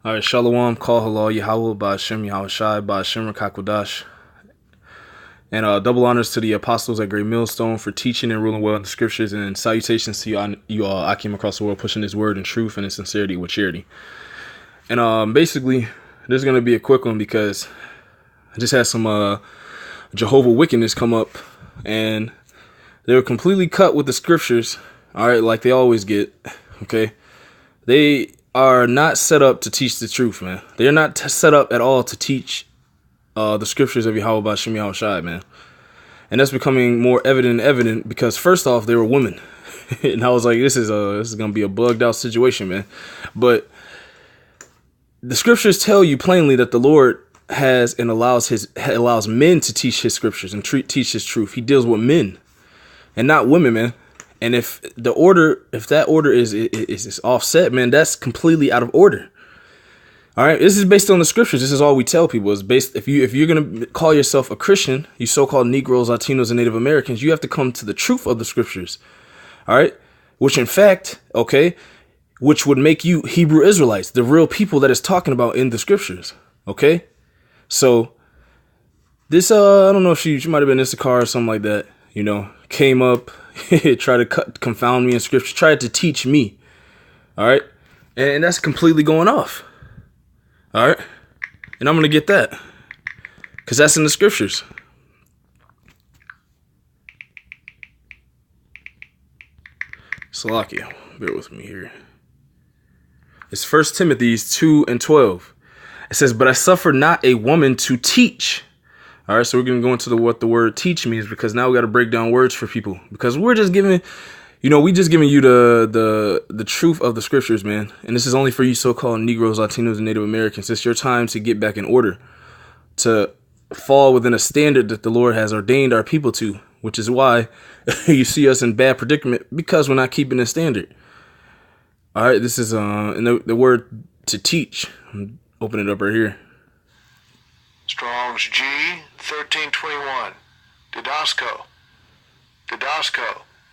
All right, Shalom, Call Halal, Yahweh, Ba'ashem, Yahweh Shai, Ba'ashem, Rakakwadash. And double honors to the apostles at Great Millstone for teaching and ruling well in the scriptures, and salutations to you all. I came across the world pushing this word in truth and in sincerity with charity. And basically, this is going to be a quick one because I just had some Jehovah wickedness come up, and they were completely cut with the scriptures. All right, like they always get. Okay, they are not set up to teach the truth, man. They're not set up at all to teach the scriptures of Yahweh Ba'ashem Yahweh Shai, man. And that's becoming more evident because first off, they were women. And I was like, this is going to be a bugged out situation, man. But the scriptures tell you plainly that the Lord has and allows men to teach his scriptures and teach his truth. He deals with men and not women, man. And if that order is offset, man, that's completely out of order. All right, this is based on the scriptures. This is all we tell people. Is based if you're gonna call yourself a Christian, you so-called Negroes, Latinos, and Native Americans, you have to come to the truth of the scriptures. All right, which in fact, which would make you Hebrew Israelites, the real people that is talking about in the scriptures. Okay, so this I don't know if she might have been Issachar or something like that. You know, came up. Try to confound me in scripture, tried to teach me. All right. And that's completely going off. All right. And I'm going to get that because that's in the scriptures. Salakia, bear with me here. It's 1 Timothy 2:12. It says, "But I suffer not a woman to teach." All right, so we're going to go into what the word teach means, because now we got to break down words for people, because we're just giving, we just giving you the truth of the scriptures, man. And this is only for you so-called Negroes, Latinos, and Native Americans. It's your time to get back in order, to fall within a standard that the Lord has ordained our people to, which is why you see us in bad predicament, because we're not keeping the standard. All right, this is the word to teach. Open it up right here. Strong's G 1321. Didasco.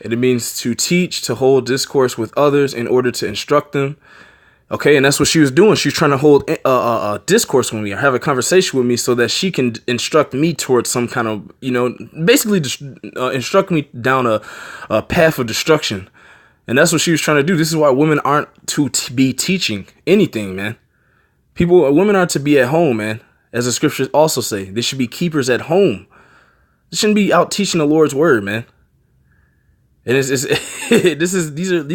And it means to teach, to hold discourse with others in order to instruct them. Okay, and that's what she was doing. She was trying to hold discourse with me, or have a conversation with me, so that she can instruct me towards some kind of, basically instruct me down a path of destruction. And that's what she was trying to do. This is why women aren't to be teaching anything, man. Women are to be at home, man. As the scriptures also say, they should be keepers at home. They shouldn't be out teaching the Lord's word, man. And these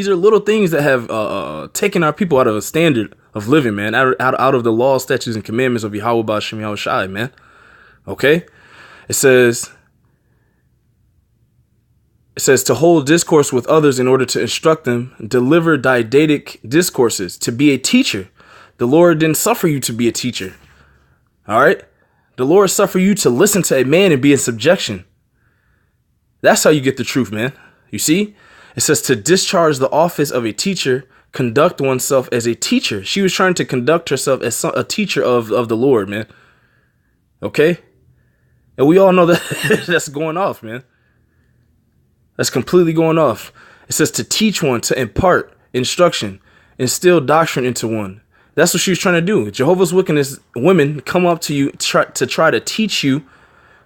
are little things that have taken our people out of a standard of living, man. Out of the law, statutes, and commandments of Yahweh Ba'ashem Yahweh Shai, man. Okay, it says to hold discourse with others in order to instruct them, deliver didactic discourses, to be a teacher. The Lord didn't suffer you to be a teacher. All right. The Lord suffer you to listen to a man and be in subjection. That's how you get the truth, man. You see, it says to discharge the office of a teacher, conduct oneself as a teacher. She was trying to conduct herself as a teacher of the Lord, man. Okay. And we all know that that's going off, man. That's completely going off. It says to teach one, to impart instruction, instill doctrine into one. That's what she was trying to do. Jehovah's Witness women come up to you to try to teach you,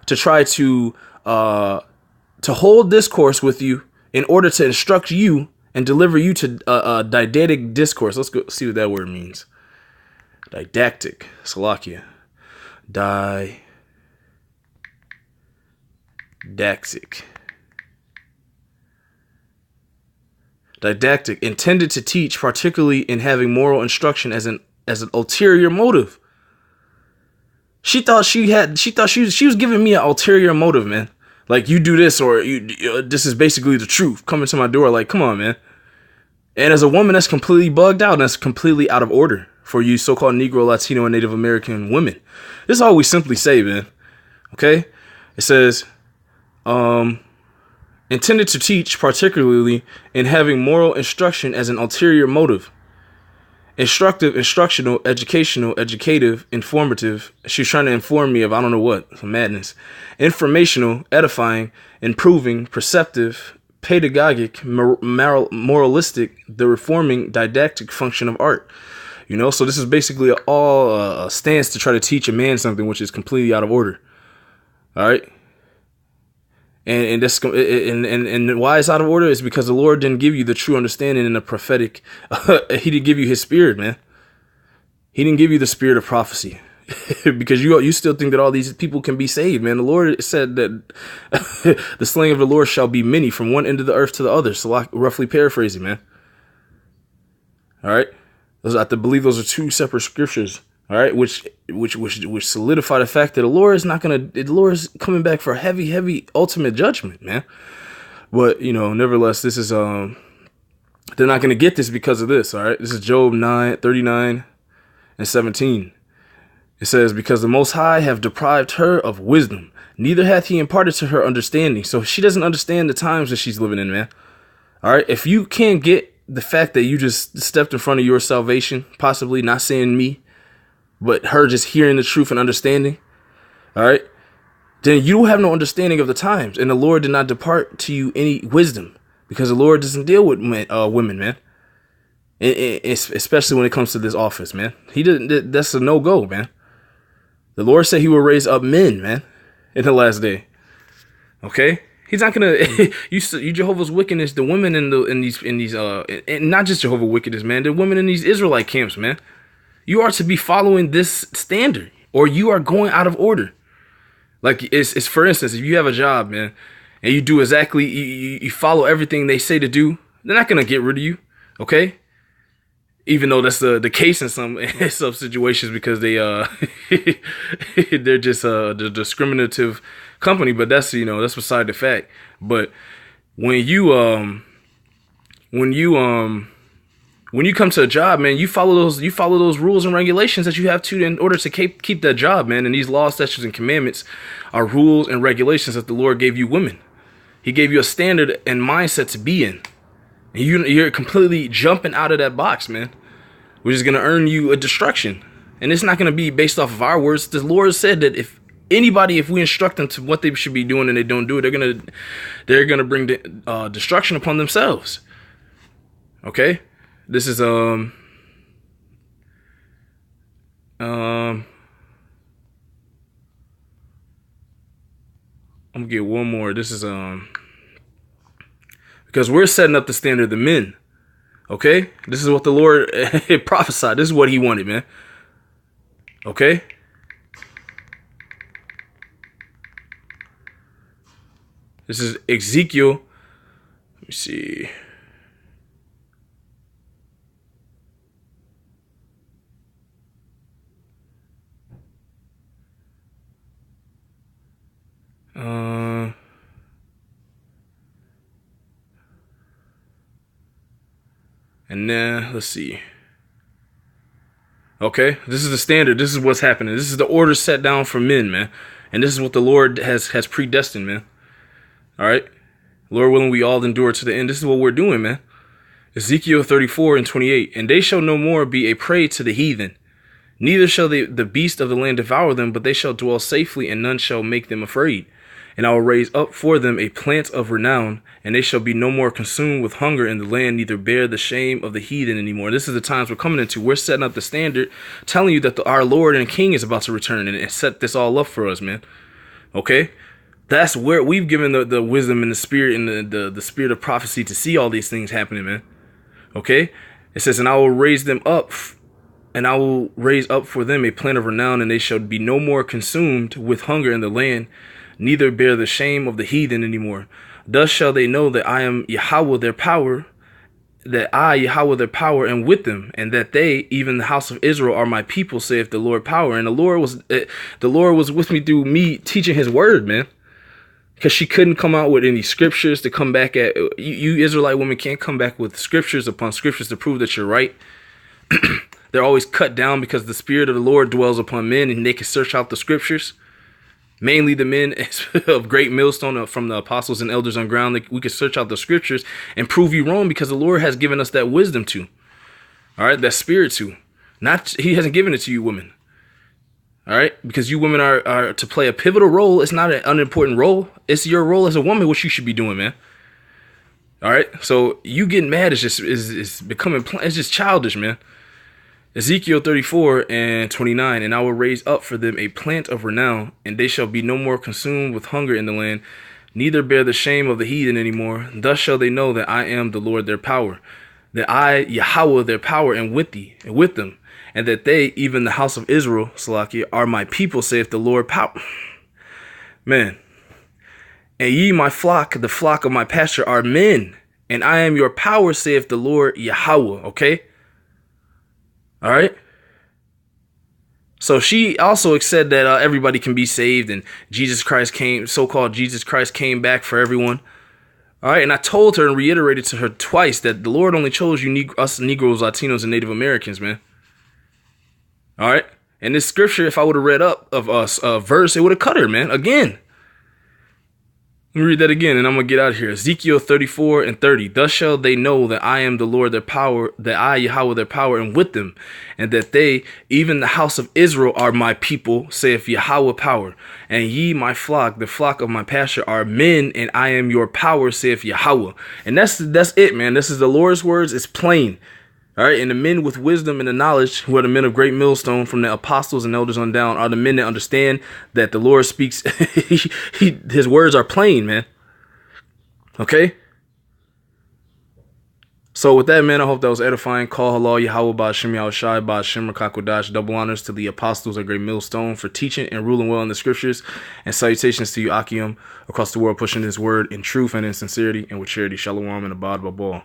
to try to hold discourse with you in order to instruct you and deliver you to didactic discourse. Let's go see what that word means. Didactic. Salakia. Didactic, intended to teach, particularly in having moral instruction as an ulterior motive. She thought she was giving me an ulterior motive, man. Like, you do this, or this is basically the truth. Coming to my door, like, come on, man. And as a woman, that's completely bugged out, and that's completely out of order for you so-called Negro, Latino, and Native American women. This is all we simply say, man. Okay? It says, intended to teach, particularly in having moral instruction as an ulterior motive. Instructive, instructional, educational, educative, informative. She's trying to inform me of I don't know what, some madness. Informational, edifying, improving, perceptive, pedagogic, moralistic, the reforming, didactic function of art. You know, so this is basically all a stance to try to teach a man something which is completely out of order. All right. And that's and why it's out of order is because the Lord didn't give you the true understanding and the prophetic. He didn't give you his spirit, man. He didn't give you the spirit of prophecy. Because you still think that all these people can be saved, man. The Lord said that the slaying of the Lord shall be many from one end of the earth to the other. So like roughly paraphrasing, man. All right. I believe those are two separate scriptures. All right, which solidify the fact that the Lord is coming back for heavy ultimate judgment, man. But nevertheless, this is they're not gonna get this because of this. All right, this is Job 9:39-17. It says, "Because the Most High have deprived her of wisdom, neither hath He imparted to her understanding." So she doesn't understand the times that she's living in, man. All right, if you can't get the fact that you just stepped in front of your salvation, possibly not saying me, but her just hearing the truth and understanding, all right, then you have no understanding of the times. And the Lord did not depart to you any wisdom, because the Lord doesn't deal with women, man. Especially when it comes to this office, man. He didn't. That's a no-go, man. The Lord said he will raise up men, man, in the last day. Okay? He's not gonna you Jehovah's wickedness, the women in these and not just Jehovah's wickedness, man, the women in these Israelite camps, man. You are to be following this standard, or you are going out of order. Like it's for instance, if you have a job, man, and you do exactly, you follow everything they say to do, they're not gonna get rid of you, okay? Even though that's the case in some situations, because they're just the discriminative company, but that's that's beside the fact. But when you come to a job, man, you follow those rules and regulations that you have to in order to keep that job, man. And these laws, statutes, and commandments are rules and regulations that the Lord gave you women. He gave you a standard and mindset to be in. And you're completely jumping out of that box, man, which is going to earn you a destruction. And it's not going to be based off of our words. The Lord said that if we instruct them to what they should be doing and they don't do it, they're gonna bring destruction upon themselves. Okay. This is I'm gonna get one more. This is because we're setting up the standard of the men. Okay, this is what the Lord prophesied. This is what He wanted, man. Okay. This is Ezekiel. Let me see. And then let's see. Okay, this is the standard. This is what's happening. This is the order set down for men, man. And this is what the Lord has predestined, man. All right, Lord willing, we all endure to the end. This is what we're doing, man. Ezekiel 34:28. And they shall no more be a prey to the heathen, neither shall the beast of the land devour them, but they shall dwell safely, and none shall make them afraid. And I will raise up for them a plant of renown, and they shall be no more consumed with hunger in the land, neither bear the shame of the heathen anymore. This is the times we're coming into. We're setting up the standard, telling you that our Lord and King is about to return and set this all up for us, man. Okay? That's where we've given the wisdom and the spirit and the spirit of prophecy to see all these things happening, man. Okay? It says, and I will raise up for them a plant of renown, and they shall be no more consumed with hunger in the land, neither bear the shame of the heathen anymore. Thus shall they know that I am Yahweh their power, and with them, and that they, even the house of Israel, are my people, saith the Lord power. And the Lord was with me through me teaching His word, man. Because she couldn't come out with any scriptures to come back at you. Israelite women can't come back with scriptures upon scriptures to prove that you're right. They're always cut down because the Spirit of the Lord dwells upon men, and they can search out the scriptures. Mainly the men of Great Millstone, from the apostles and elders on ground. We can search out the scriptures and prove you wrong, because the Lord has given us that wisdom to. All right, that spirit to. He hasn't given it to you women. All right, because you women are to play a pivotal role. It's not an unimportant role. It's your role as a woman, what you should be doing, man. All right, so you getting mad is becoming, it's just childish, man. Ezekiel 34:29, and I will raise up for them a plant of renown, and they shall be no more consumed with hunger in the land, neither bear the shame of the heathen any more. Thus shall they know that I am the Lord their power, that I, Yahweh, their power, am with thee, and with them, and that they, even the house of Israel, Salakia, are my people, saith the Lord power. Man. And ye, my flock, the flock of my pasture, are men, and I am your power, saith the Lord Yahweh. Okay? All right? So she also said that everybody can be saved, and Jesus Christ came, so-called Jesus Christ came back for everyone. All right, and I told her and reiterated to her twice that the Lord only chose you, us Negroes, Latinos, and Native Americans, man. All right, and this scripture, if I would have read up of us verse, it would have cut her, man. Again, let me read that again, and I'm gonna get out of here. Ezekiel 34:30. Thus shall they know that I am the Lord their power, that I, Yahweh, their power, am with them, and that they, even the house of Israel, are my people, saith Yahweh power. And ye, my flock, the flock of my pasture, are men, and I am your power, saith Yahweh. And that's it, man. This is the Lord's words. It's plain. All right, and the men with wisdom and the knowledge, who are the men of great millstone, from the apostles and elders on down, are the men that understand that the Lord speaks. His words are plain, man. Okay? So with that, man, I hope that was edifying. Call halal Yahweh Ba'Shem Yahushai Ba'Shem Rakakwadash. Double honors to the apostles of great millstone for teaching and ruling well in the scriptures. And salutations to you, Akim, across the world, pushing his word in truth and in sincerity and with charity. Shalom and abad babal.